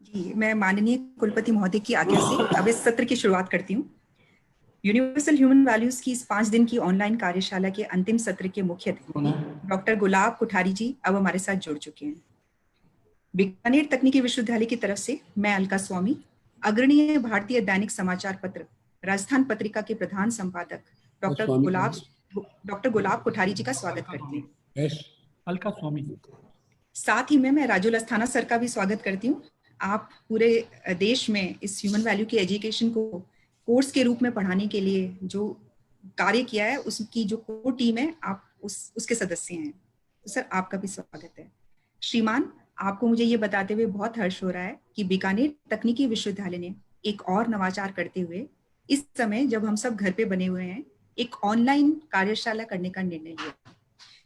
जी, मैं माननीय कुलपति महोदय की आज्ञा से अब इस सत्र की शुरुआत करती हूँ। यूनिवर्सल ह्यूमन वैल्यूज की इस 5 दिन की ऑनलाइन कार्यशाला के अंतिम सत्र के मुख्य अतिथि डॉक्टर गुलाब कोठारी जी अब हमारे साथ जुड़ चुके हैं। बीकानेर तकनीकी विश्वविद्यालय की तरफ से मैं अलका स्वामी, अग्रणीय भारतीय दैनिक समाचार पत्र राजस्थान पत्रिका के प्रधान संपादक डॉक्टर गुलाब कोठारी जी का स्वागत करती हूँ। अलका स्वामी। साथ ही मैं राजुल अस्थाना सर का भी स्वागत करती हूँ। आप पूरे देश में इस ह्यूमन वैल्यू की एजुकेशन को कोर्स के रूप में पढ़ाने के लिए जो कार्य किया है, उसकी जो कोर टीम है, आप उसके सदस्य हैं। तो सर, आपका भी स्वागत है। श्रीमान, आपको मुझे ये बताते हुए बहुत हर्ष हो रहा है कि बीकानेर तकनीकी विश्वविद्यालय ने एक और नवाचार करते हुए इस समय जब हम सब घर पे बने हुए हैं, एक ऑनलाइन कार्यशाला करने का निर्णय लिया,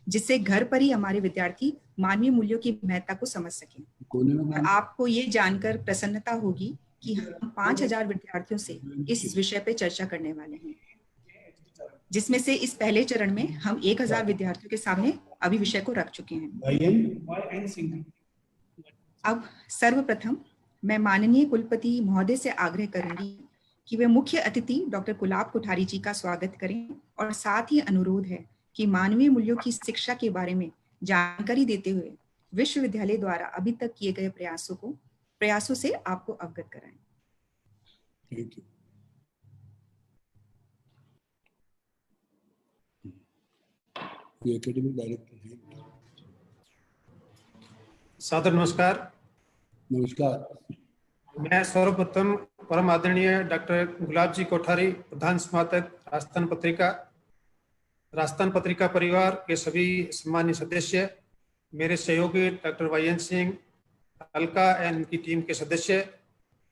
जिससे घर पर ही हमारे विद्यार्थी मानवीय मूल्यों की महत्ता को समझ सकें। और आपको ये जानकर प्रसन्नता होगी कि हम 5000 विद्यार्थियों से इस विषय पे चर्चा करने वाले हैं, जिसमें से इस पहले चरण में हम 1000 विद्यार्थियों के सामने अभी विषय को रख चुके हैं। अब सर्वप्रथम मैं माननीय कुलपति महोदय से आग्रह करूंगी कि वे मुख्य अतिथि डॉक्टर गुलाब कोठारी जी का स्वागत करें, और साथ ही अनुरोध है कि मानवीय मूल्यों की शिक्षा के बारे में जानकारी देते हुए विश्वविद्यालय द्वारा अभी तक किए गए प्रयासों से आपको अवगत कराएं। Thank you. ये एकेडमिक डायरेक्टर हैं। सादर नमस्कार। नमस्कार। मैं सर्वप्रथम परम आदरणीय डॉक्टर गुलाब जी कोठारी, प्रधान संपादक राजस्थान पत्रिका परिवार के सभी सम्मानित सदस्य, मेरे सहयोगी डॉक्टर वायन सिंह, अलका एंड उनकी टीम के सदस्य,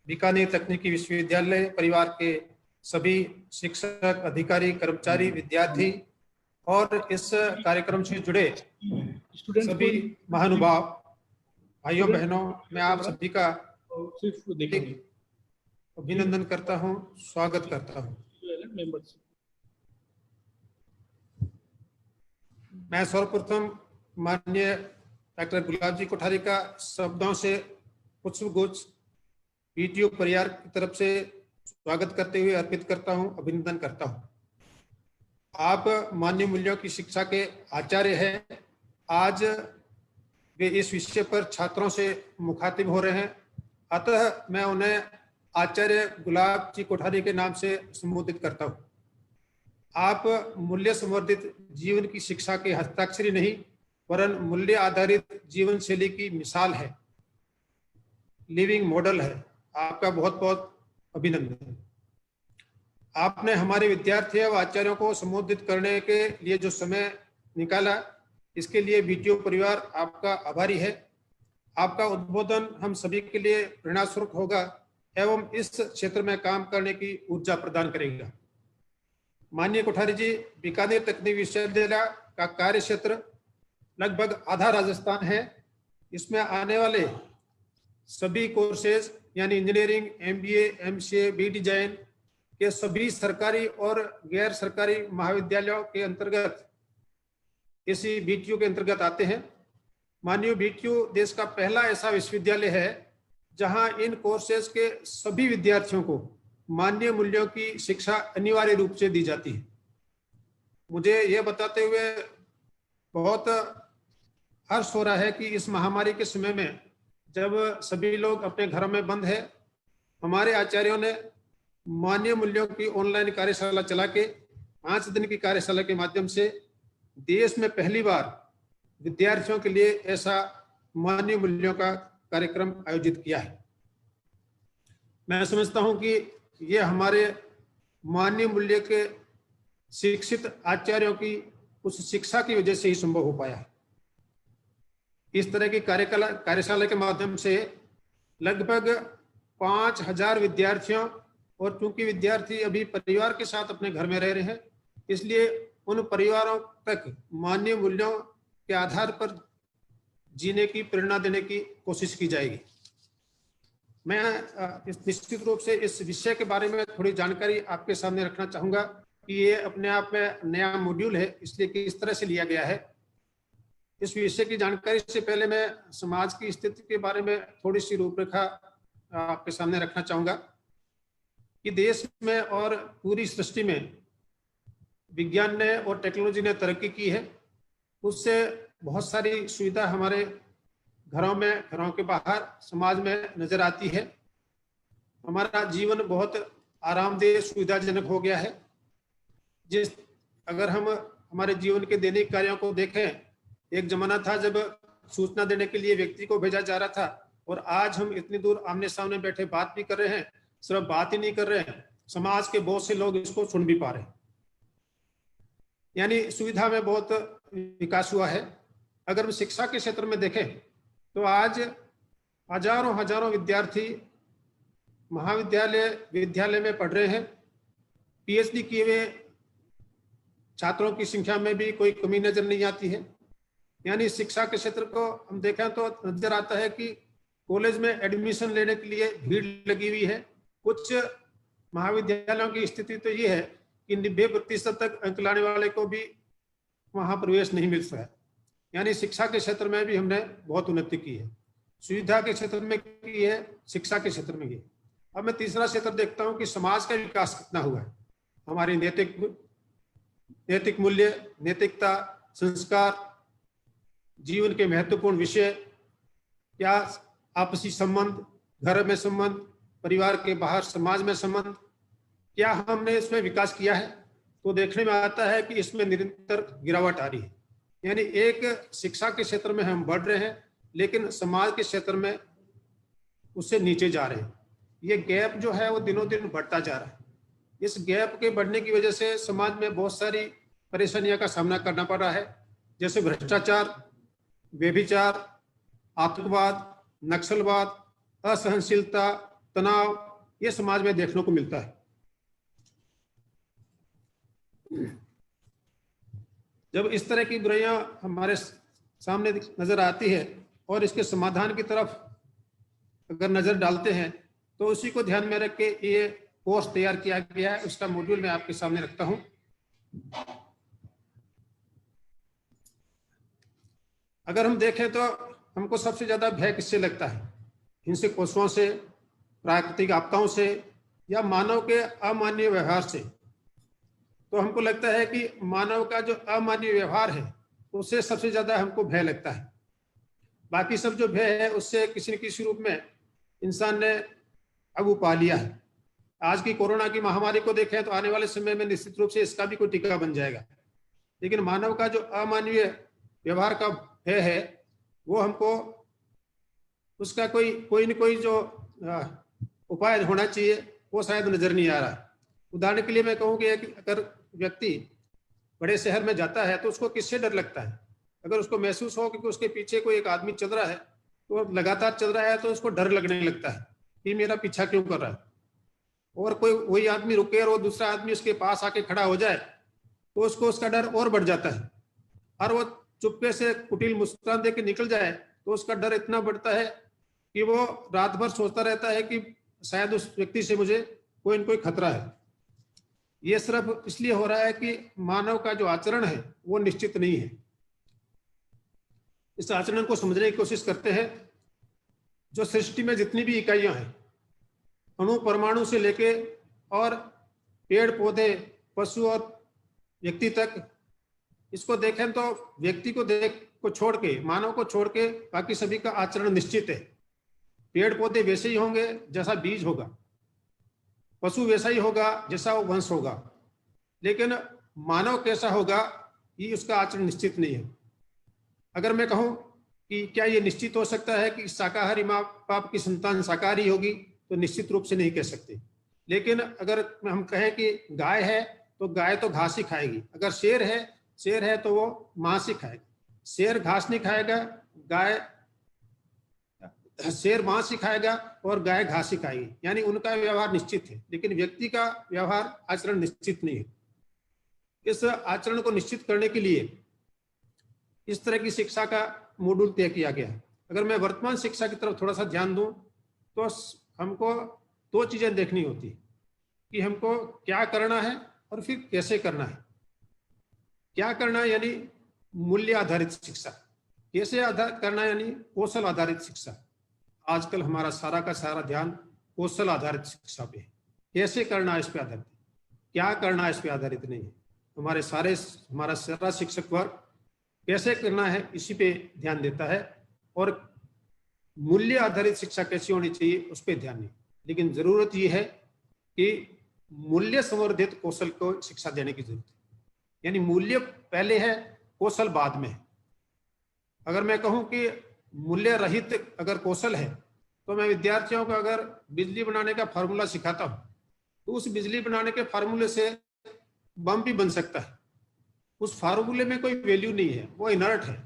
बीकानेर तकनीकी विश्वविद्यालय परिवार के सभी शिक्षक, अधिकारी, कर्मचारी, विद्यार्थी और इस कार्यक्रम से जुड़े सभी महानुभाव, भाइयों बहनों, मैं आप सभी का अभिनंदन करता हूं, स्वागत करता हूं। मैं सर्वप्रथम माननीय डॉक्टर गुलाब जी कोठारी का शब्दों से पुष्पगुच्छ बीटीयू परिवार की तरफ से स्वागत करते हुए अर्पित करता हूं, अभिनंदन करता हूं। आप मानवीय मूल्यों की शिक्षा के आचार्य हैं। आज वे इस विषय पर छात्रों से मुखातिब हो रहे हैं, अतः मैं उन्हें आचार्य गुलाब जी कोठारी के नाम से संबोधित करता हूं। आप मूल्य संवर्धित जीवन की शिक्षा के हस्ताक्षरी नहीं, वरन मूल्य आधारित जीवन शैली की मिसाल है, लिविंग मॉडल है। आपका बहुत बहुत अभिनंदन। आपने हमारे विद्यार्थियों व आचार्यों को संबोधित करने के लिए जो समय निकाला, इसके लिए बीटीयू परिवार आपका आभारी है। आपका उद्बोधन हम सभी के लिए प्रेरणास्वरूप होगा एवं इस क्षेत्र में काम करने की ऊर्जा प्रदान करेगा। माननीय कोठारी जी, बीकानेर तकनीकी विश्वविद्यालय का कार्य क्षेत्र लगभग आधा राजस्थान है। इसमें आने वाले सभी कोर्सेज यानी engineering, MBA, MCA, B design के सभी सरकारी और गैर सरकारी महाविद्यालयों के अंतर्गत इसी बीटीयू के अंतर्गत आते हैं। माननीय बीटीयू देश का पहला ऐसा विश्वविद्यालय है जहां इन कोर्सेज के सभी विद्यार्थियों को मानवीय मूल्यों की शिक्षा अनिवार्य रूप से दी जाती है। मुझे यह बताते हुए बहुत हर्ष हो रहा है कि इस महामारी के समय में जब सभी लोग अपने घरों में बंद है, हमारे आचार्यों ने मानवीय मूल्यों की ऑनलाइन कार्यशाला चला के 5 दिन की कार्यशाला के माध्यम से देश में पहली बार विद्यार्थियों के लिए ऐसा मानवीय मूल्यों का कार्यक्रम आयोजित किया है। मैं समझता हूं कि यह हमारे मानवीय मूल्य के शिक्षित आचार्यों की उस शिक्षा की वजह से ही संभव हो पाया है। इस तरह की कार्यशाला के माध्यम से लगभग 5000 विद्यार्थियों, और चूंकि विद्यार्थी अभी परिवार के साथ अपने घर में रह रहे हैं, इसलिए उन परिवारों तक मानवीय मूल्यों के आधार पर जीने की प्रेरणा देने की कोशिश की जाएगी। मैं निश्चित रूप से इस विषय के बारे में थोड़ी जानकारी आपके सामने रखना चाहूंगा कि ये अपने आप में नया मॉड्यूल है, इसलिए कि इस तरह से लिया गया है। इस विषय की जानकारी से पहले मैं समाज की स्थिति के बारे में थोड़ी सी रूपरेखा आपके सामने रखना चाहूंगा कि देश में और पूरी सृष्टि में विज्ञान ने और टेक्नोलॉजी ने तरक्की की है। उससे बहुत सारी सुविधा हमारे घरों में, घरों के बाहर, समाज में नजर आती है। हमारा जीवन बहुत आरामदेह, सुविधाजनक हो गया है। अगर हम हमारे जीवन के दैनिक कार्यों को देखें, एक जमाना था जब सूचना देने के लिए व्यक्ति को भेजा जा रहा था, और आज हम इतनी दूर आमने सामने बैठे बात भी कर रहे हैं। सिर्फ बात ही नहीं कर रहे हैं, समाज के बहुत से लोग इसको सुन भी पा रहे हैं। यानी सुविधा में बहुत विकास हुआ है। अगर हम शिक्षा के क्षेत्र में देखें तो आज हजारों विद्यार्थी महाविद्यालय, विद्यालय में पढ़ रहे हैं। पीएचडी किए हुए छात्रों की संख्या में भी कोई कमी नजर नहीं आती है। यानी शिक्षा के क्षेत्र को हम देखें तो नजर आता है कि कॉलेज में एडमिशन लेने के लिए भीड़ लगी हुई है। कुछ महाविद्यालयों की स्थिति तो ये है कि 90% तक अंक लाने वाले को भी वहां प्रवेश नहीं मिलता है। यानी शिक्षा के क्षेत्र में भी हमने बहुत उन्नति की है, सुविधा के क्षेत्र में की है, शिक्षा के क्षेत्र में की है। अब मैं तीसरा क्षेत्र देखता हूं कि समाज का विकास कितना हुआ है। हमारी नैतिक मूल्य, नैतिकता, संस्कार, जीवन के महत्वपूर्ण विषय, क्या आपसी संबंध, घर में संबंध, परिवार के बाहर समाज में संबंध, क्या हमने इसमें विकास किया है? तो देखने में आता है कि इसमें निरंतर गिरावट आ रही है। यानी एक शिक्षा के क्षेत्र में हम बढ़ रहे हैं, लेकिन समाज के क्षेत्र में उससे नीचे जा रहे हैं। ये गैप जो है वो दिनों दिन बढ़ता जा रहा है। इस गैप के बढ़ने की वजह से समाज में बहुत सारी परेशानियों का सामना करना पड़ रहा है, जैसे भ्रष्टाचार, व्यभिचार, आतंकवाद, नक्सलवाद, असहनशीलता, तनाव, ये समाज में देखने को मिलता है। जब इस तरह की बुराइयां हमारे सामने नजर आती है और इसके समाधान की तरफ अगर नजर डालते हैं तो उसी को ध्यान में रख के ये कोर्स तैयार किया गया है। उसका मॉड्यूल मैं आपके सामने रखता हूं। अगर हम देखें तो हमको सबसे ज्यादा भय किससे लगता है? हिंसक पशुओं से, प्राकृतिक आपदाओं से, या मानव के अमानवीय व्यवहार से। तो हमको लगता है कि मानव का जो अमानवीय व्यवहार है उससे सबसे ज्यादा हमको भय लगता है। बाकी सब जो भय है उससे किसी न किसी रूप में इंसान ने अब पा लिया है। आज की कोरोना की महामारी को देखें तो आने वाले समय में निश्चित रूप से इसका भी कोई टीका बन जाएगा। लेकिन मानव का जो अमानवीय व्यवहार का भय है वो हमको उसका कोई न कोई जो उपाय होना चाहिए वो शायद नजर नहीं आ रहा। उदाहरण के लिए मैं कहूँ कि अगर व्यक्ति बड़े शहर में जाता है तो उसको किससे डर लगता है? अगर उसको महसूस हो कि उसके पीछे कोई एक आदमी चल रहा है, तो लगातार चल रहा है, तो उसको डर लगने लगता है कि मेरा पीछा क्यों कर रहा है। और कोई वही आदमी रुके और वो दूसरा आदमी उसके पास आके खड़ा हो जाए तो उसको उसका डर और बढ़ जाता है। और वो चुपके से कुटिल मुस्कुरान दे के निकल जाए तो उसका डर इतना बढ़ता है कि वो रात भर सोचता रहता है कि शायद उस व्यक्ति से मुझे कोई न कोई खतरा है। ये सिर्फ इसलिए हो रहा है कि मानव का जो आचरण है वो निश्चित नहीं है। इस आचरण को समझने की कोशिश करते हैं। जो सृष्टि में जितनी भी इकाइयां हैं, अणु परमाणु से लेके और पेड़ पौधे, पशु और व्यक्ति तक, इसको देखें तो व्यक्ति को छोड़ के, मानव को छोड़ के बाकी सभी का आचरण निश्चित है। पेड़ पौधे वैसे ही होंगे जैसा बीज होगा, पशु वैसा ही होगा जैसा वो वंश होगा, लेकिन मानव कैसा होगा ये उसका आचरण निश्चित नहीं है। अगर मैं कहूं कि क्या ये निश्चित हो सकता है कि शाकाहारी माँ बाप की संतान शाकाहारी होगी, तो निश्चित रूप से नहीं कह सकते। लेकिन अगर हम कहें कि गाय है तो गाय तो घास ही खाएगी, अगर शेर है तो वो मांस ही खाएगा। शेर घास नहीं खाएगा, शेर मांस ही खाएगा और गाय घास ही खाएगी। यानी उनका व्यवहार निश्चित है, लेकिन व्यक्ति का व्यवहार, आचरण निश्चित नहीं है। इस आचरण को निश्चित करने के लिए इस तरह की शिक्षा का मॉड्यूल तय किया गया है। अगर मैं वर्तमान शिक्षा की तरफ थोड़ा सा ध्यान दूं तो हमको दो चीजें देखनी होती कि हमको क्या करना है और फिर कैसे करना है। क्या करना है यानी मूल्य आधारित शिक्षा, कैसे करना है यानी कौशल आधारित शिक्षा। आजकल हमारा सारा का सारा ध्यान कौशल आधारित शिक्षा पे है। कैसे करना है इस पे आधारित, क्या करना है इस पे आधारित नहीं है। हमारा सारा शिक्षक वर्ग कैसे करना है इसी पे ध्यान देता है, और मूल्य आधारित शिक्षा कैसी होनी चाहिए उस पर ध्यान नहीं। लेकिन जरूरत यह है कि मूल्य संवर्धित कौशल को शिक्षा देने की जरूरत है। यानी मूल्य पहले है, कौशल बाद में है। अगर मैं कहूं कि मूल्य रहित अगर कौशल है, तो मैं विद्यार्थियों को अगर बिजली बनाने का फार्मूला सिखाता हूं, तो उस बिजली बनाने के फार्मूले से बम भी बन सकता है। उस फार्मूले में कोई वैल्यू नहीं है, वो इनर्ट है।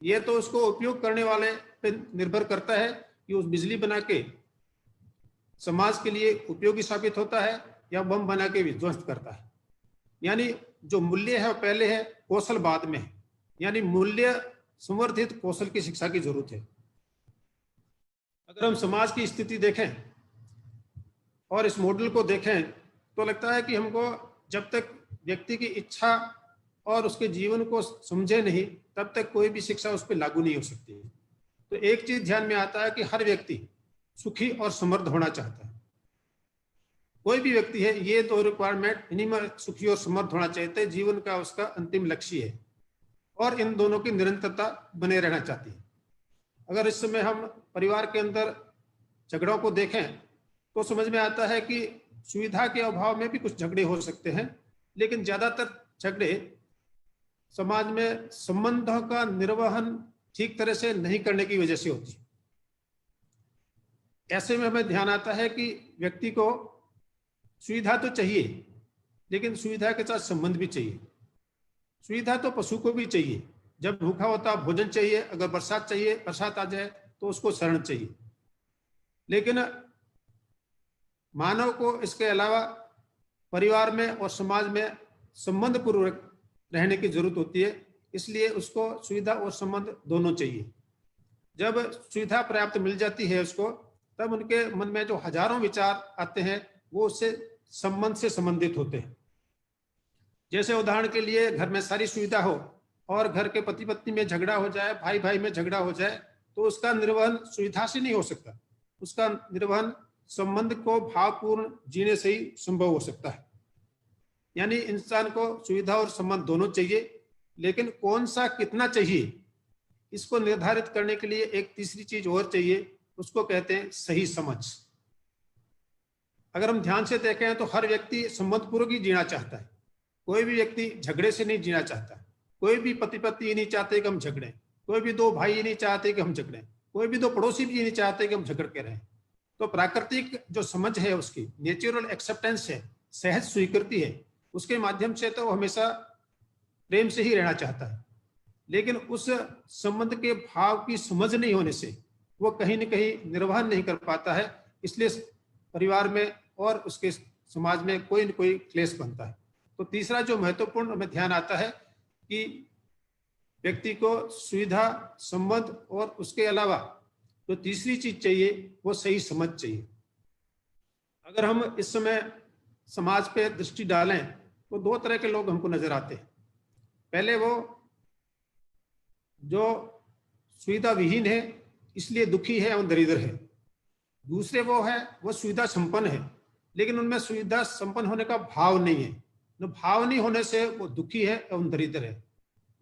ये तो उसको उपयोग करने वाले पे निर्भर करता है कि उस बिजली बना के समाज के लिए उपयोगी साबित होता है या बम बना के विध्वंस करता है। यानी जो मूल्य है वो पहले है, कौशल बाद में है। यानी मूल्य संवर्धित कौशल की शिक्षा की जरूरत है। अगर हम समाज की स्थिति देखें और इस मॉडल को देखें, तो लगता है कि हमको जब तक व्यक्ति की इच्छा और उसके जीवन को समझे नहीं, तब तक कोई भी शिक्षा उस पर लागू नहीं हो सकती। तो एक चीज ध्यान में आता है कि हर व्यक्ति सुखी और समृद्ध होना चाहता है। कोई भी व्यक्ति है, ये दो रिक्वायरमेंट मिनिमम, सुखी और समृद्ध होना चाहते हैं, जीवन का उसका अंतिम लक्ष्य है, और इन दोनों की निरंतरता बने रहना चाहती है। अगर इस समय हम परिवार के अंदर झगड़ों को देखें, तो समझ में आता है कि सुविधा के अभाव में भी कुछ झगड़े हो सकते हैं, लेकिन ज्यादातर झगड़े समाज में संबंधों का निर्वहन ठीक तरह से नहीं करने की वजह से होती है। ऐसे में हमें ध्यान आता है कि व्यक्ति को सुविधा तो चाहिए, लेकिन सुविधा के साथ संबंध भी चाहिए। सुविधा तो पशु को भी चाहिए, जब भूखा होता भोजन चाहिए, अगर बरसात चाहिए, बरसात आ जाए तो उसको शरण चाहिए। लेकिन मानव को इसके अलावा परिवार में और समाज में संबंध पूर्वक रहने की जरूरत होती है, इसलिए उसको सुविधा और संबंध दोनों चाहिए। जब सुविधा पर्याप्त मिल जाती है उसको, तब उनके मन में जो हजारों विचार आते हैं वो उससे संबंध से संबंधित होते हैं। जैसे उदाहरण के लिए, घर में सारी सुविधा हो और घर के पति पत्नी में झगड़ा हो जाए, भाई भाई में झगड़ा हो जाए, तो उसका निर्वहन सुविधा से नहीं हो सकता। उसका निर्वहन संबंध को भावपूर्ण जीने से ही संभव हो सकता है। यानी इंसान को सुविधा और संबंध दोनों चाहिए, लेकिन कौन सा कितना चाहिए इसको निर्धारित करने के लिए एक तीसरी चीज और चाहिए, उसको कहते हैं सही समझ। अगर हम ध्यान से देखें तो हर व्यक्ति संबंध पूर्वक ही जीना चाहता है। कोई भी व्यक्ति झगड़े से नहीं जीना चाहता। कोई भी पति पत्नी ये नहीं चाहते कि हम झगड़ें, कोई भी दो भाई ये नहीं चाहते कि हम झगड़ें, कोई भी दो पड़ोसी भी ये नहीं चाहते कि हम झगड़ के रहें। तो प्राकृतिक जो समझ है, उसकी नेचुरल एक्सेप्टेंस है, सहज स्वीकृति है, उसके माध्यम से तो हमेशा प्रेम से ही रहना चाहता है। लेकिन उस संबंध के भाव की समझ नहीं होने से वो कहीं न कहीं निर्वहन नहीं कर पाता है। इसलिए परिवार में और उसके समाज में कोई न कोई क्लेश बनता है। तो तीसरा जो महत्वपूर्ण हमें ध्यान आता है कि व्यक्ति को सुविधा, संबंध और उसके अलावा जो तीसरी चीज चाहिए वो सही समझ चाहिए। अगर हम इस समय समाज पे दृष्टि डालें तो दो तरह के लोग हमको नजर आते हैं। पहले वो जो सुविधा विहीन है, इसलिए दुखी है और दरिद्र है। दूसरे वो सुविधा संपन्न है, लेकिन उनमें सुविधा संपन्न होने का भाव नहीं है। न भाव नहीं होने से वो दुखी है एवं दरिद्र है।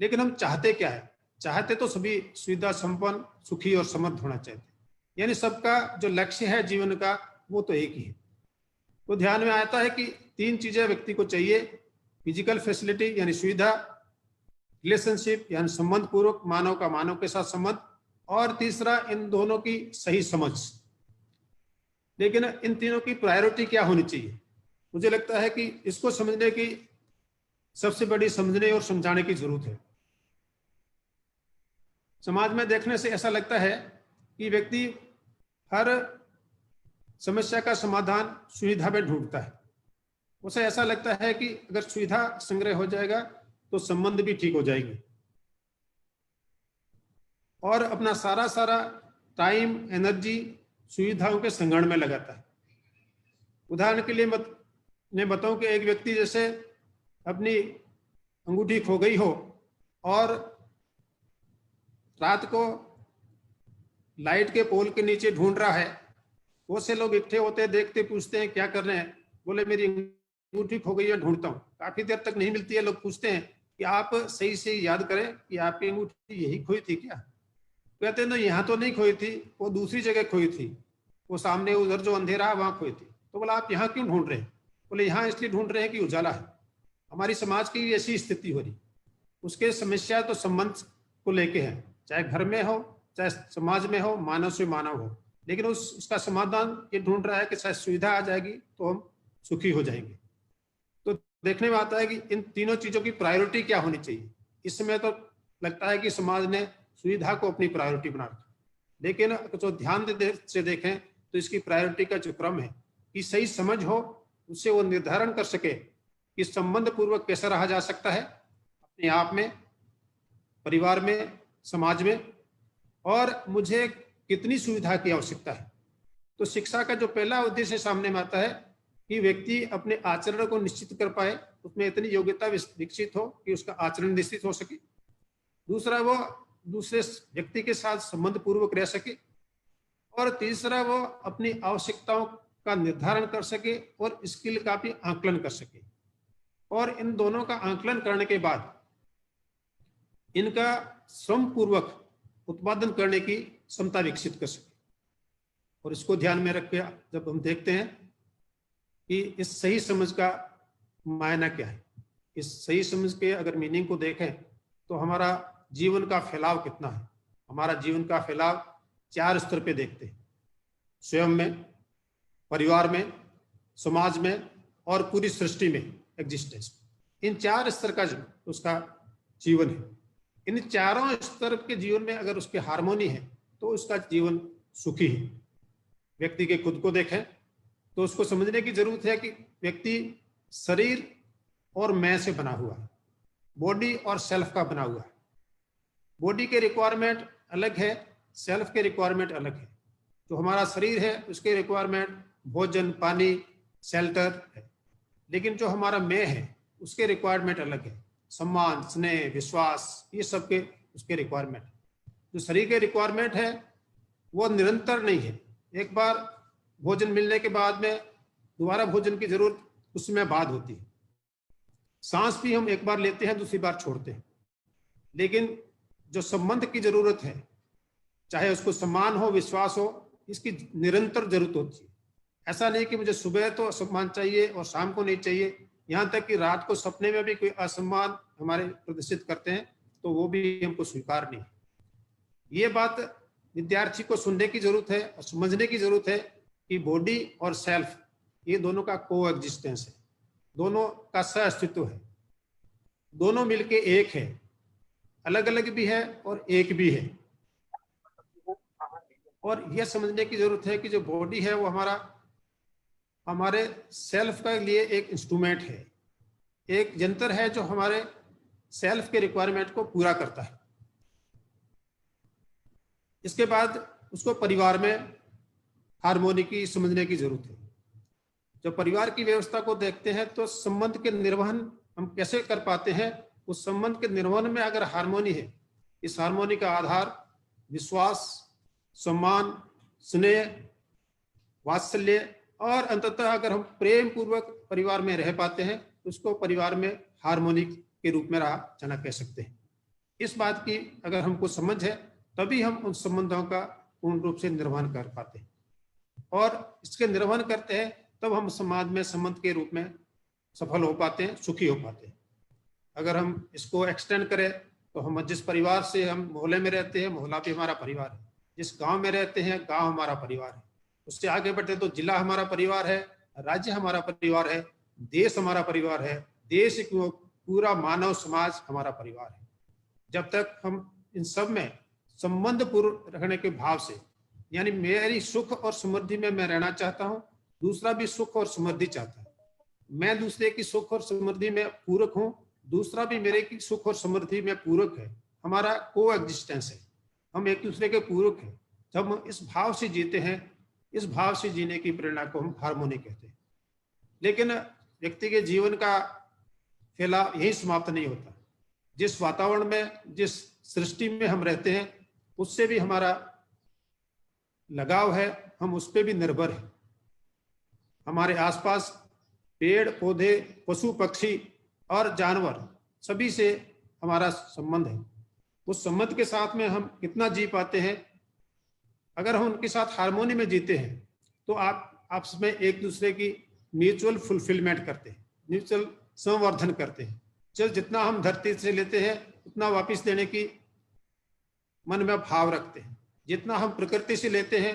लेकिन हम चाहते क्या है? चाहते तो सभी सुविधा संपन्न, सुखी और समृद्ध होना चाहते हैं। यानी सबका जो लक्ष्य है जीवन का वो तो एक ही है। तो ध्यान में आता है कि तीन चीजें व्यक्ति को चाहिए: फिजिकल फैसिलिटी यानी सुविधा, रिलेशनशिप यानी संबंध पूर्वक मानव का मानव के साथ संबंध, और तीसरा इन दोनों की सही समझ। लेकिन इन तीनों की प्रायोरिटी क्या होनी चाहिए? मुझे लगता है कि इसको समझने की सबसे बड़ी समझने और समझाने की जरूरत है। समाज में देखने से ऐसा लगता है कि व्यक्ति हर समस्या का समाधान सुविधा में ढूंढता है। उसे ऐसा लगता है कि अगर सुविधा संग्रह हो जाएगा तो संबंध भी ठीक हो जाएगी, और अपना सारा टाइम, एनर्जी सुविधाओं के संग्रहण में लगाता है। उदाहरण के लिए मैं बताऊं कि एक व्यक्ति जैसे अपनी अंगूठी खो गई हो और रात को लाइट के पोल के नीचे ढूंढ रहा है, बहुत से लोग इकट्ठे होते हैं, देखते पूछते हैं क्या कर रहे हैं, बोले मेरी अंगूठी खो गई है, ढूंढता हूँ। काफी देर तक नहीं मिलती है, लोग पूछते हैं कि आप सही से याद करें कि आपकी अंगूठी यही खोई थी क्या? कहते हैं ना, यहाँ तो नहीं खोई थी, वो दूसरी जगह खोई थी, वो सामने उधर जो अंधेरा है वहां खोई थी। तो बोला आप यहाँ क्यों ढूंढ रहे हैं? बोले यहाँ इसलिए ढूंढ रहे हैं कि उजाला है। हमारी समाज की ऐसी स्थिति हो रही, उसके समस्या तो संबंध को लेके है, चाहे घर में हो चाहे समाज में हो, मानव से मानव हो, लेकिन उसका समाधान ये ढूंढ रहा है कि शायद सुविधा आ जाएगी तो हम सुखी हो जाएंगे। तो देखने में आता है कि इन तीनों चीजों की प्रायोरिटी क्या होनी चाहिए। इस समय तो लगता है कि समाज ने सुविधा को अपनी प्रायोरिटी बना रखा, लेकिन जो ध्यान से देखें तो इसकी प्रायोरिटी का जो क्रम है कि सही समझ हो, उससे वो निर्धारण कर सके कि संबंध पूर्वक कैसा रहा जा सकता है अपने आप में, परिवार में, समाज में, और मुझे कितनी सुविधा की आवश्यकता है। तो शिक्षा का जो पहला उद्देश्य सामने में आता है कि व्यक्ति अपने आचरण को निश्चित कर पाए, उसमें इतनी योग्यता विकसित हो कि उसका आचरण निश्चित हो सके। दूसरा, वो दूसरे व्यक्ति के साथ संबंध पूर्वक रह सके, और तीसरा, वो अपनी आवश्यकताओं का निर्धारण कर सके और स्किल का भी आकलन कर सके, और इन दोनों का आकलन करने के बाद इनका श्रम पूर्वक उत्पादन करने की क्षमता विकसित कर सके। और इसको ध्यान में रख के जब हम देखते हैं कि इस सही समझ का मायना क्या है, इस सही समझ के अगर मीनिंग को देखें तो हमारा जीवन का फैलाव कितना है। हमारा जीवन का फैलाव 4 स्तर पे देखते हैं, स्वयं में, परिवार में, समाज में और पूरी सृष्टि में, एग्जिस्टेंस। इन 4 स्तर का उसका जीवन है। इन चारों स्तर के जीवन में अगर उसके हार्मोनी है तो उसका जीवन सुखी है। व्यक्ति के खुद को देखें तो उसको समझने की जरूरत है कि व्यक्ति शरीर और मैं से बना हुआ है, बॉडी और सेल्फ का बना हुआ है। बॉडी के रिक्वायरमेंट अलग है, सेल्फ के रिक्वायरमेंट अलग है। जो हमारा शरीर है उसके रिक्वायरमेंट भोजन, पानी, शेल्टर है, लेकिन जो हमारा मैं है उसके रिक्वायरमेंट अलग है, सम्मान, स्नेह, विश्वास, ये सब के उसके रिक्वायरमेंट। जो शरीर के रिक्वायरमेंट है वो निरंतर नहीं है। एक बार भोजन मिलने के बाद में दोबारा भोजन की जरूरत उस समय बाद होती है। सांस भी हम एक बार लेते हैं, दूसरी बार छोड़ते हैं। लेकिन जो संबंध की जरूरत है, चाहे उसको सम्मान हो, विश्वास हो, इसकी निरंतर जरूरत होती है। ऐसा नहीं कि मुझे सुबह तो सम्मान चाहिए और शाम को नहीं चाहिए, यहाँ तक कि रात को सपने में भी कोई असम्मान हमारे प्रदर्शित करते हैं तो वो भी हमको स्वीकार नहीं। ये बात विद्यार्थी को सुनने की जरूरत है और समझने की जरूरत है कि बॉडी और सेल्फ ये दोनों का को एग्जिस्टेंस है, दोनों का सह अस्तित्व है, दोनों मिलके एक है, अलग अलग भी है और एक भी है। और यह समझने की जरूरत है कि जो बॉडी है वो हमारे सेल्फ के लिए एक इंस्ट्रूमेंट है, एक यंत्र है जो हमारे सेल्फ के रिक्वायरमेंट को पूरा करता है। इसके बाद उसको परिवार में हार्मोनी की समझने की जरूरत है। जब परिवार की व्यवस्था को देखते हैं तो संबंध के निर्वहन हम कैसे कर पाते हैं। उस संबंध के निर्वहन में अगर हार्मोनी है, इस हार्मोनी का आधार विश्वास, सम्मान, स्नेह, वात्सल्य और अंततः अगर हम प्रेम पूर्वक परिवार में रह पाते हैं तो उसको परिवार में हार्मोनी के रूप में रहा जाना कह सकते हैं। इस बात की अगर हमको समझ है तभी हम उन संबंधों का पूर्ण रूप से निर्वहन कर पाते हैं, और इसके निर्वहन करते हैं तब हम समाज में संबंध के रूप में सफल हो पाते हैं, सुखी हो पाते हैं। अगर हम इसको एक्सटेंड करें तो हम जिस परिवार से हम मोहल्ले में रहते हैं, मोहल्ला भी हमारा परिवार है। जिस गांव में रहते हैं, गांव हमारा परिवार है। उससे आगे बढ़ते तो जिला हमारा परिवार है, राज्य हमारा परिवार है, देश हमारा परिवार है, देश पूरा मानव समाज हमारा परिवार है। जब तक हम इन सब में संबंध पूर्ण रखने के भाव से, यानी मेरी सुख और समृद्धि में मैं रहना चाहता हूँ, दूसरा भी सुख और समृद्धि चाहता है, मैं दूसरे की सुख और समृद्धि में पूरक हूँ, दूसरा भी मेरे की सुख और समृद्धि में पूरक है, हमारा को एग्जिस्टेंस है, हम एक दूसरे के पूरक हैं। जब हम इस भाव से जीते हैं, इस भाव से जीने की प्रेरणा को हम हार्मोनी कहते हैं। लेकिन व्यक्ति के जीवन का फैलाव यही समाप्त नहीं होता। जिस वातावरण में, जिस सृष्टि में हम रहते हैं, उससे भी हमारा लगाव है, हम उस पर भी निर्भर हैं। हमारे आसपास पेड़ पौधे, पशु पक्षी और जानवर सभी से हमारा संबंध है। उस संबंध के साथ में हम कितना जी पाते हैं, अगर हम उनके साथ हार्मोनी में जीते हैं तो आप आपस में एक दूसरे की म्यूचुअल फुलफिलमेंट करते हैं, म्यूचुअल संवर्धन करते हैं। जब जितना हम धरती से लेते हैं उतना वापस देने की मन में भाव रखते हैं। जितना हम प्रकृति से लेते हैं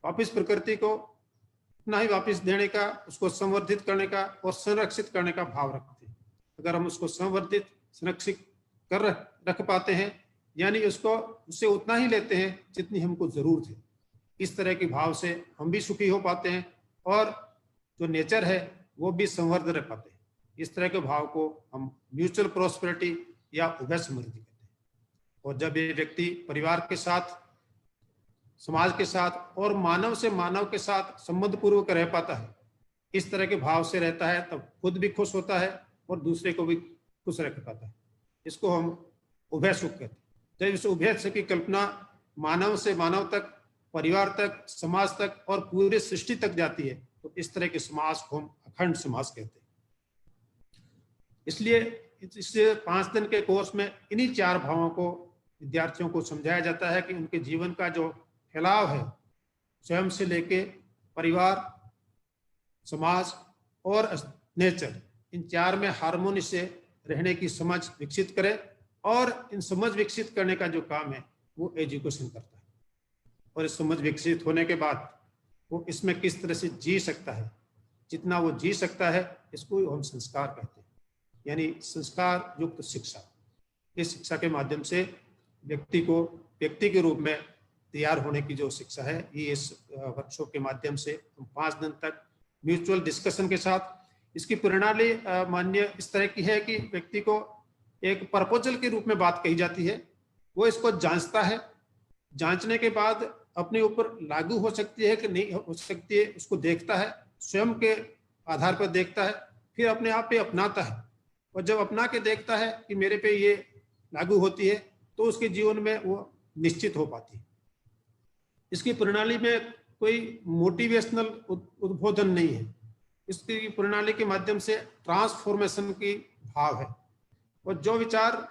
वापस प्रकृति को उतना ही वापस देने का, उसको संवर्धित करने का और संरक्षित करने का भाव रखते हैं। अगर हम उसको संवर्धित संरक्षित कर रख पाते हैं, यानी उससे उतना ही लेते हैं जितनी हमको जरूरत है, इस तरह के भाव से हम भी सुखी हो पाते हैं और जो नेचर है वो भी संवर्धन रख पाते हैं। इस तरह के भाव को हम म्यूचुअल प्रोस्पेरिटी या उभय समृद्धि कहते हैं। और जब ये व्यक्ति परिवार के साथ, समाज के साथ और मानव से मानव के साथ संबंध पूर्वक रह पाता है, इस तरह के भाव से रहता है, तब खुद भी खुश होता है और दूसरे को भी खुश रख पाता है। इसको हम उभय सुख कहते हैं। जब इस उभय सुख की कल्पना मानव से मानव तक, परिवार तक, समाज तक और पूरे सृष्टि तक जाती है, तो इस तरह के समाज को हम अखंड समाज कहते हैं। इसलिए इस 5 दिन के कोर्स में इन्हीं 4 भावों को विद्यार्थियों को समझाया जाता है कि उनके जीवन का जो फैलाव है, स्वयं से लेके परिवार, समाज और नेचर, इन 4 में हार्मोनी से रहने की समझ विकसित करें। और इन समझ विकसित करने का जो काम है वो एजुकेशन करता है। और इस समझ विकसित होने के बाद वो इसमें किस तरह से जी सकता है, जितना वो जी सकता है, इसको हम संस्कार कहते हैं, यानी संस्कार युक्त शिक्षा। इस शिक्षा के माध्यम से व्यक्ति को व्यक्ति के रूप में तैयार होने की जो शिक्षा है, ये इस वर्कशॉप के माध्यम से हम 5 दिन तक म्यूचुअल डिस्कशन के साथ, इसकी प्रणाली मान्य इस तरह की है कि व्यक्ति को एक प्रपोजल के रूप में बात कही जाती है, वो इसको जांचता है, जांचने के बाद अपने ऊपर लागू हो सकती है कि नहीं हो सकती है, उसको देखता है, स्वयं के आधार पर देखता है, फिर अपने आप पे अपनाता है। और जब अपना के देखता है कि मेरे पे ये लागू होती है, तो उसके जीवन में वो निश्चित हो पाती है। इसकी प्रणाली में कोई मोटिवेशनल उद्बोधन नहीं है। इसकी प्रणाली के माध्यम से ट्रांसफॉर्मेशन की भाव है। और जो विचार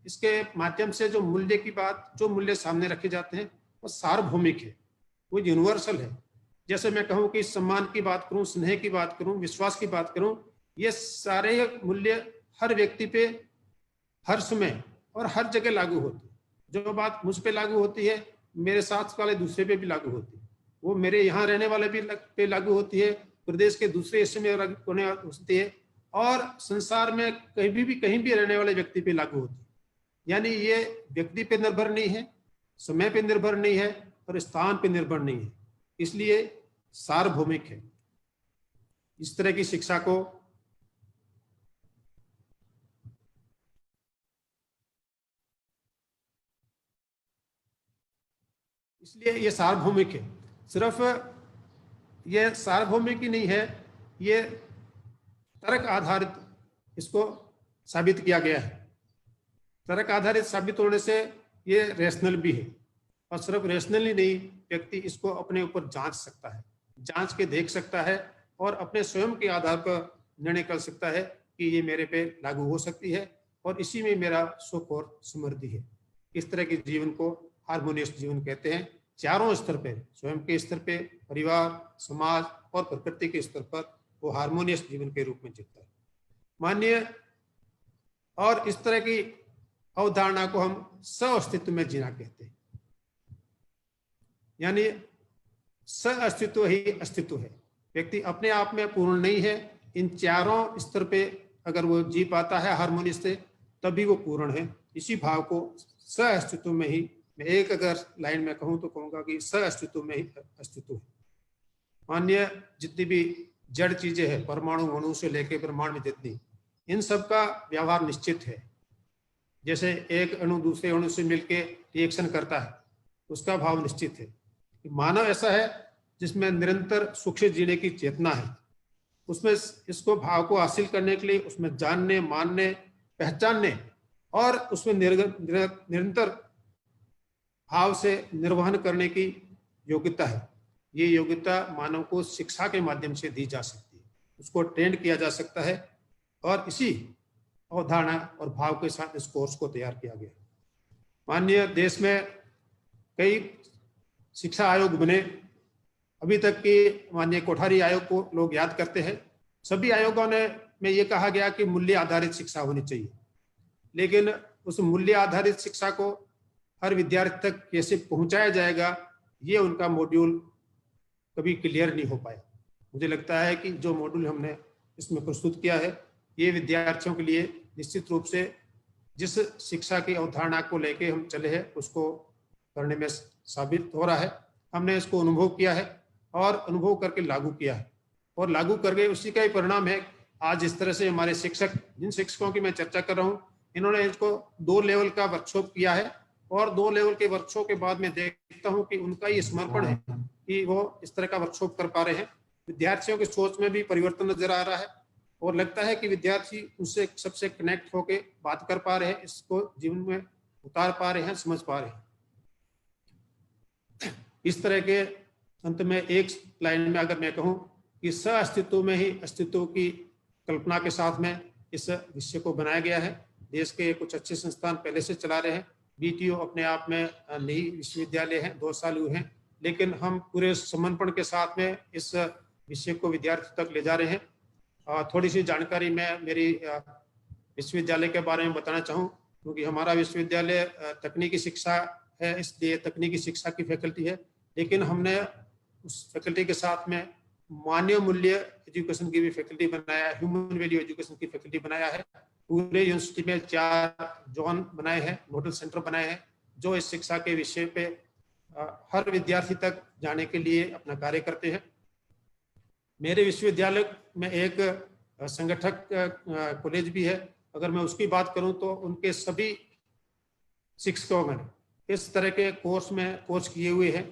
इसके माध्यम से जो मूल्य की बात, जो मूल्य सामने रखे जाते हैं, वो सार्वभौमिक है, वो यूनिवर्सल है। जैसे मैं कहूँ कि सम्मान की बात करूँ, स्नेह की बात करूँ, विश्वास की बात करूँ, ये सारे मूल्य हर व्यक्ति पे हर समय और हर जगह लागू होती है। जो बात मुझ पे लागू होती है, मेरे साथ वाले दूसरे पे भी लागू होती है। वो मेरे यहाँ रहने वाले भी पे लागू होती है, प्रदेश के दूसरे हिस्से में होने होती है, और संसार में कहीं भी रहने वाले व्यक्ति पे लागू होती है। यानी ये व्यक्ति पे निर्भर नहीं है, समय पे निर्भर नहीं है और स्थान पे निर्भर नहीं है, इसलिए सार्वभौमिक है। इस तरह की शिक्षा को इसलिए ये सार्वभौमिक है। सिर्फ ये सार्वभौमिक ही नहीं है, ये तर्क आधारित इसको साबित किया गया है। तर्क आधारित साबित होने से ये रेशनल भी है, और सिर्फ रेशनल ही नहीं, व्यक्ति इसको अपने ऊपर जांच सकता है, जांच के देख सकता है और अपने स्वयं के आधार पर निर्णय कर सकता है कि ये मेरे पे लागू हो सकती है और इसी में मेरा सुख और समृद्धि है। इस तरह के जीवन को हार्मोनियस जीवन कहते हैं। चारों स्तर पे, स्वयं के स्तर पे, परिवार, समाज और प्रकृति के स्तर पर वो हार्मोनियस जीवन के रूप में जीता है। माननीय, और इस तरह की अवधारणा को हम सह-अस्तित्व में जीना कहते हैं, यानी सह-अस्तित्व ही अस्तित्व है। व्यक्ति अपने आप में पूर्ण नहीं है, इन चारों स्तर पे अगर वो जी पाता है हार्मोनियस से, तभी वो पूर्ण है। इसी भाव को सह-अस्तित्व में ही, मैं एक अगर लाइन में कहूँ तो कहूँगा कि सह-अस्तित्व में ही अस्तित्व है। माननीय, जितनी भी जड़ चीजें हैं, परमाणु, अणु से लेकर ब्रह्मांड में जितनी, इन सब का व्यवहार निश्चित है। जैसे एक अणु दूसरे अणु से मिलकर रिएक्शन करता है, उसका भाव निश्चित है। मानव ऐसा है जिसमें निरंतर सुख से जीने की चेतना है। उसमें इसको भाव को हासिल करने के लिए उसमें जानने, मानने, पहचानने और उसमें निरंतर भाव से निर्वहन करने की योग्यता है, ये योग्यता मानव को शिक्षा के माध्यम से दी जा सकती है, उसको ट्रेंड किया जा सकता है और इसी अवधारणा और भाव के साथ इस कोर्स को तैयार किया गया। माननीय देश में कई शिक्षा आयोग बने, अभी तक के माननीय कोठारी आयोग को लोग याद करते हैं। सभी आयोगों में ये कहा गया कि मूल्य आधारित शिक्षा होनी चाहिए, लेकिन उस मूल्य आधारित शिक्षा को हर विद्यार्थी तक कैसे पहुंचाया जाएगा, ये उनका मॉड्यूल कभी क्लियर नहीं हो पाया। मुझे लगता है कि जो मॉड्यूल हमने इसमें प्रस्तुत किया है, ये विद्यार्थियों के लिए निश्चित रूप से जिस शिक्षा की अवधारणा को लेके हम चले हैं उसको करने में साबित हो रहा है। हमने इसको अनुभव किया है और अनुभव करके लागू किया है, और लागू करके उसी का ही परिणाम है आज इस तरह से हमारे शिक्षक, जिन शिक्षकों की मैं चर्चा कर रहा हूँ, इन्होंने इसको 2 लेवल का वर्कशॉप किया है, और 2 लेवल के वर्कशॉप के बाद मैं देखता हूँ कि उनका ये समर्पण है कि वो इस तरह का वर्कशॉप कर पा रहे हैं। विद्यार्थियों की सोच में भी परिवर्तन नजर आ रहा है, और लगता है कि विद्यार्थी उससे सबसे कनेक्ट होके बात कर पा रहे हैं, इसको जीवन में उतार पा रहे हैं, समझ पा रहे हैं। इस तरह के अंत में एक लाइन में अगर मैं कहूँ कि सह-अस्तित्व में ही अस्तित्व की कल्पना के साथ में इस विषय को बनाया गया है। देश के कुछ अच्छे संस्थान पहले से चला रहे हैं। बीटीओ अपने आप में नई विश्वविद्यालय है, 2 साल हुए हैं, लेकिन हम पूरे समर्पण के साथ में इस विषय को विद्यार्थी तक ले जा रहे हैं। थोड़ी सी जानकारी मैं मेरी विश्वविद्यालय के बारे में बताना चाहूँ, क्योंकि हमारा विश्वविद्यालय तकनीकी शिक्षा है, इसलिए तकनीकी शिक्षा की फैकल्टी है, लेकिन हमने उस फैकल्टी के साथ में मानवीय मूल्य एजुकेशन की भी फैकल्टी बनाया है, ह्यूमन वैल्यू एजुकेशन की फैकल्टी बनाया है। पूरे यूनिवर्सिटी में 4 जोन बनाए हैं, नोडल सेंटर बनाए हैं, जो इस शिक्षा के विषय पे हर विद्यार्थी तक जाने के लिए अपना कार्य करते हैं। मेरे विश्वविद्यालय में एक संगठक कॉलेज भी है। अगर मैं उसकी बात करूं तो उनके सभी शिक्षकों में इस तरह के कोर्स किए हुए हैं।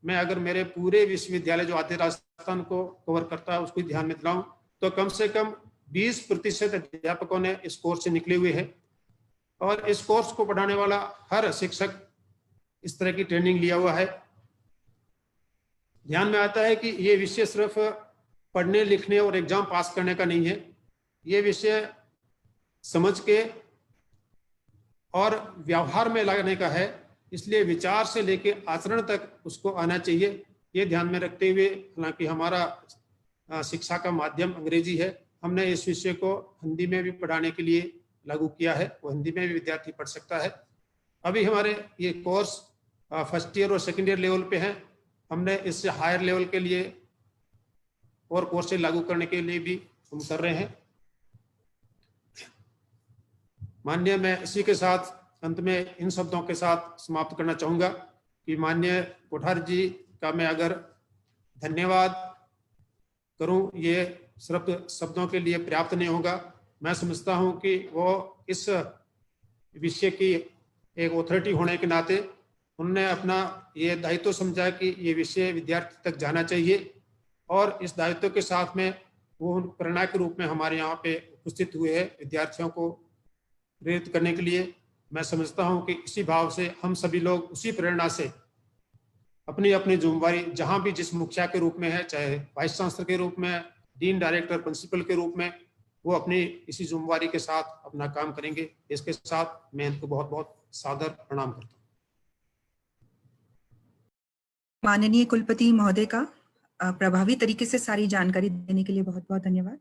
मैं अगर मेरे पूरे विश्वविद्यालय जो आधे राजस्थान को कवर करता है उसको ध्यान में दिलाऊं तो कम से कम 20% अध्यापकों ने इस कोर्स से निकले हुए हैं, और इस कोर्स को पढ़ाने वाला हर शिक्षक इस तरह की ट्रेनिंग लिया हुआ है। ध्यान में आता है कि ये विषय सिर्फ पढ़ने लिखने और एग्जाम पास करने का नहीं है, ये विषय समझ के और व्यवहार में लाने का है, इसलिए विचार से लेके आचरण तक उसको आना चाहिए। ये ध्यान में रखते हुए, हालांकि हमारा शिक्षा का माध्यम अंग्रेजी है, हमने इस विषय को हिंदी में भी पढ़ाने के लिए लागू किया है, वो हिंदी में भी विद्यार्थी पढ़ सकता है। अभी हमारे ये कोर्स फर्स्ट ईयर और सेकेंड ईयर लेवल पे हैं। हमने इससे हायर लेवल के लिए और कोर्सेज लागू करने के लिए भी हम कर रहे हैं। माननीय, मैं इसी के साथ अंत में इन शब्दों के साथ समाप्त करना चाहूँगा कि माननीय कोठारी जी का मैं अगर धन्यवाद करूँ, ये सिर्फ शब्दों के लिए पर्याप्त नहीं होगा। मैं समझता हूँ कि वो इस विषय की एक ऑथोरिटी होने के नाते उन्होंने अपना ये दायित्व समझा कि ये विषय विद्यार्थी तक जाना चाहिए, और इस दायित्व के साथ में वो प्रेरणा के रूप में हमारे यहाँ पे उपस्थित हुए हैं विद्यार्थियों को प्रेरित करने के लिए। मैं समझता हूँ कि इसी भाव से हम सभी लोग उसी प्रेरणा से अपनी अपनी जिम्मेवारी जहाँ भी जिस मुखिया के रूप में है, चाहे वाइस चांसलर के रूप में, डीन, डायरेक्टर, प्रिंसिपल के रूप में, वो अपनी इसी जिम्मेवारी के साथ अपना काम करेंगे। इसके साथ मैं इनको बहुत बहुत सादर प्रणाम करता हूँ। माननीय कुलपति महोदय का प्रभावी तरीके से सारी जानकारी देने के लिए बहुत बहुत धन्यवाद।